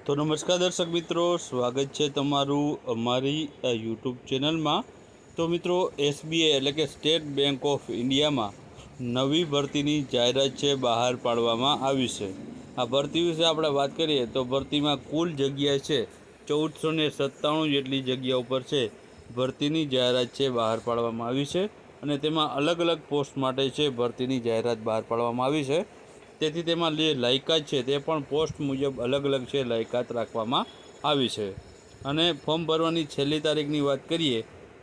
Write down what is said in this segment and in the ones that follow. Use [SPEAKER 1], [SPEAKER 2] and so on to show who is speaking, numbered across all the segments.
[SPEAKER 1] તો નમસ્કાર દર્શક મિત્રો, સ્વાગત છે તમારું અમારી યુટ્યુબ ચેનલમાં। તો મિત્રો, એસબીઆઈ એટલે કે સ્ટેટ બેંક ઓફ ઇન્ડિયામાં નવી ભરતીની જાહેરાત છે બહાર પાડવામાં આવી છે। આ ભરતી વિશે આપણે વાત કરીએ તો ભરતીમાં કુલ જગ્યા છે 1497 જેટલી જગ્યા ઉપર છે ભરતીની જાહેરાત છે બહાર પાડવામાં આવી છે। અને તેમાં અલગ અલગ પોસ્ટ માટે છે ભરતીની જાહેરાત બહાર પાડવામાં આવી છે। તેથી તેમાં જે લાયકાત છે તે પણ પોસ્ટ મુજબ અલગ અલગ છે લાયકાત રાખવામાં આવી છે। અને ફોર્મ ભરવાની છેલ્લી તારીખની વાત કરીએ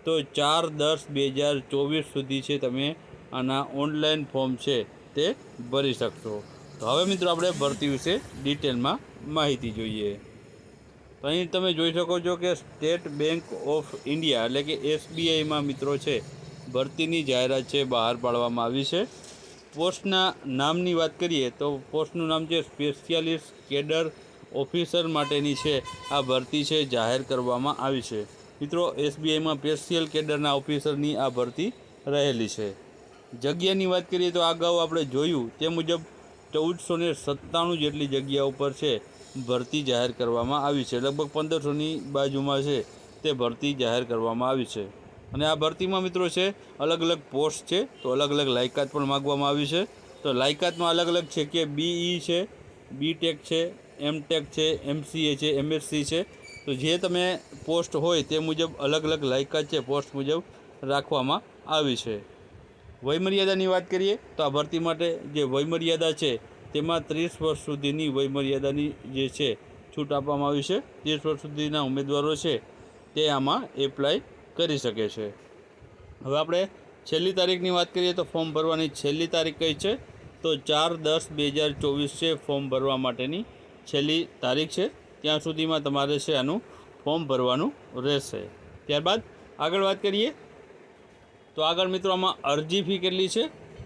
[SPEAKER 1] તો 4/10/2024 સુધી છે તમે આના ઓનલાઈન ફોર્મ છે તે ભરી શકશો। તો હવે મિત્રો આપણે ભરતી વિશે ડિટેલમાં માહિતી જોઈએ। તો અહીં તમે જોઈ શકો છો કે સ્ટેટ બેંક ઓફ ઇન્ડિયા એટલે કે એસબીઆઈમાં મિત્રો છે ભરતીની જાહેરાત છે બહાર પાડવામાં આવી છે। પોસ્ટના નામની વાત કરીએ તો પોસ્ટનું નામ છે સ્પેશિયાલિસ્ટ કેડર ઓફિસર માટેની છે આ ભરતી છે જાહેર કરવામાં આવી છે। મિત્રો, એસબીઆઈમાં સ્પેશિયલ કેડરના ઓફિસરની આ ભરતી રહેલી છે। જગ્યાની વાત કરીએ તો અગાઉ આપણે જોયું તે મુજબ 1497 જેટલી જગ્યા ઉપર છે ભરતી જાહેર કરવામાં આવી છે। લગભગ 1500ની બાજુમાં છે તે ભરતી જાહેર કરવામાં આવી છે। અને આ ભરતીમાં મિત્રો છે અલગ અલગ પોસ્ટ છે તો અલગ અલગ લાયકાત પણ માગવામાં આવી છે। તો લાયકાતમાં અલગ અલગ છે કે બીઈ છે, બીટેક છે, એમટેક છે, એમસીએ છે, એમએસસી છે। તો જે તમે પોસ્ટ હોય તે મુજબ અલગ અલગ લાયકાત છે પોસ્ટ મુજબ રાખવામાં આવી છે। વયમર્યાદાની વાત કરીએ તો આ ભરતી માટે જે વયમર્યાદા છે તેમાં 30 વર્ષ સુધીની વયમર્યાદાની જે છે છૂટ આપવામાં આવી છે। 30 વર્ષ સુધીના ઉમેદવારો છે તે આમાં એપ્લાય કરી શકે છે। હવે આપણે છેલ્લી તારીખની વાત કરીએ તો ફોર્મ ભરવાની છેલ્લી તારીખ કઈ છે તો 4/10/2024 છે ફોર્મ ભરવા માટેની છેલ્લી તારીખ છે। ત્યાં સુધીમાં તમારે છે આનું ફોર્મ ભરવાનું રહેશે। ત્યારબાદ આગળ વાત કરીએ તો આગળ મિત્રો આમાં અરજી ફી કેટલી છે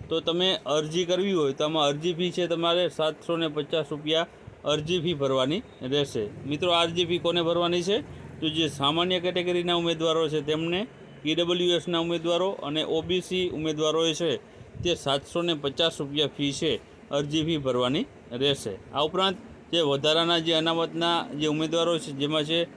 [SPEAKER 1] તો તમે અરજી કરવી હોય તો આમાં અરજી ફી છે તમારે 750 રૂપિયા અરજી ફી ભરવાની રહેશે। મિત્રો, આ અરજી ફી કોને ભરવાની છે તો જે સામાન્ય કેટેગરીના ઉમેદવારો છે તેમને, ઈડબ્લ્યુએસના ઉમેદવારો અને ઓબીસી ઉમેદવારોએ છે તે 750 રૂપિયા ફી છે અરજી ફી ભરવાની રહેશે। આ ઉપરાંત જે વધારાના જે અનામતના જે ઉમેદવારો છે જેમાં છે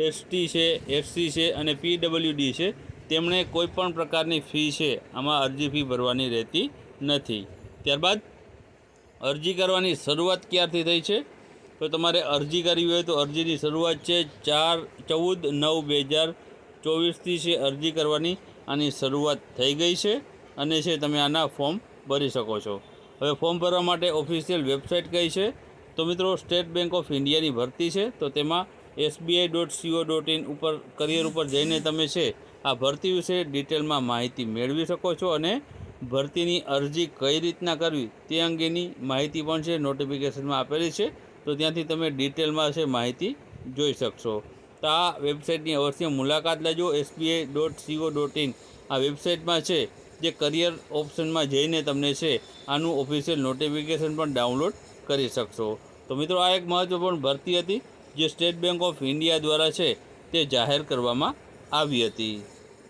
[SPEAKER 1] એસટી છે, એસસી છે અને પીડબ્લ્યુડી છે તેમણે કોઈપણ પ્રકારની ફી છે આમાં અરજી ફી ભરવાની રહેતી નથી। ત્યારબાદ અરજી કરવાની શરૂઆત ક્યારથી થઈ છે તો તમારે અરજી કરવી હોય તો અરજીની શરૂઆત છે 14/9/2024થી છે અરજી કરવાની આની શરૂઆત થઈ ગઈ છે અને છે તમે આના ફોર્મ ભરી શકો છો। હવે ફોર્મ ભરવા માટે ઓફિશિયલ વેબસાઇટ કઈ છે તો મિત્રો સ્ટેટ બેંક ઓફ ઇન્ડિયાની ભરતી છે તો તેમાં sbi.co.in ઉપર કરિયર ઉપર જઈને તમે છે આ ભરતી વિશે ડિટેલમાં માહિતી મેળવી શકો છો। અને ભરતીની અરજી કઈ રીતના કરવી તે અંગેની માહિતી પણ છે નોટિફિકેશનમાં આપેલી છે તો ત્યાંથી તમે ડિટેલમાં છે માહિતી જોઈ શકશો। તો આ વેબસાઇટની અવશ્ય મુલાકાત લેજો। sbi.co.in આ વેબસાઇટમાં છે જે કરિયર ઓપ્શનમાં જઈને તમને છે આનું ઓફિશિયલ નોટિફિકેશન પણ ડાઉનલોડ કરી શકશો। તો મિત્રો, આ એક મહત્વપૂર્ણ ભરતી હતી જે સ્ટેટ બેંક ઓફ ઇન્ડિયા દ્વારા છે તે જાહેર કરવામાં આવી હતી।